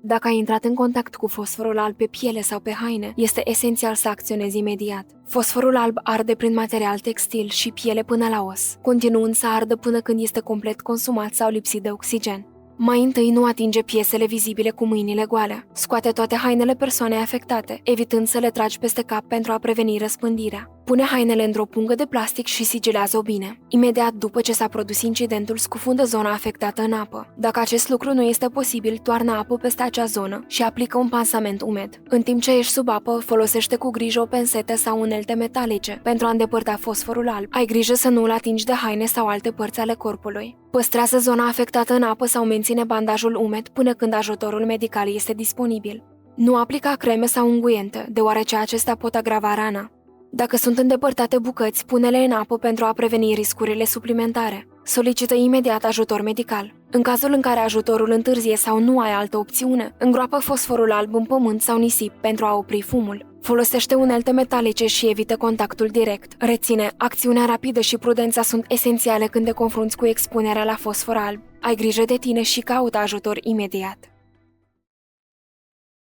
Dacă ai intrat în contact cu fosforul alb pe piele sau pe haine, este esențial să acționezi imediat. Fosforul alb arde prin material textil și piele până la os, continuând să ardă până când este complet consumat sau lipsit de oxigen. Mai întâi nu atinge piesele vizibile cu mâinile goale. Scoate toate hainele persoanei afectate, evitând să le tragi peste cap pentru a preveni răspândirea. Pune hainele într-o pungă de plastic și sigilează-o bine. Imediat după ce s-a produs incidentul, scufundă zona afectată în apă. Dacă acest lucru nu este posibil, toarnă apă peste acea zonă și aplică un pansament umed. În timp ce ești sub apă, folosește cu grijă o pensetă sau unelte metalice pentru a îndepărta fosforul alb. Ai grijă să nu îl atingi de haine sau alte părți ale corpului. Păstrează zona afectată în apă sau menține bandajul umed până când ajutorul medical este disponibil. Nu aplica creme sau unguente, deoarece acestea pot agrava rana. Dacă sunt îndepărtate bucăți, pune-le în apă pentru a preveni riscurile suplimentare. Solicită imediat ajutor medical. În cazul în care ajutorul întârzie sau nu ai altă opțiune, îngroapă fosforul alb în pământ sau nisip pentru a opri fumul. Folosește unelte metalice și evită contactul direct. Reține, acțiunea rapidă și prudența sunt esențiale când te confrunți cu expunerea la fosfor alb. Ai grijă de tine și caută ajutor imediat.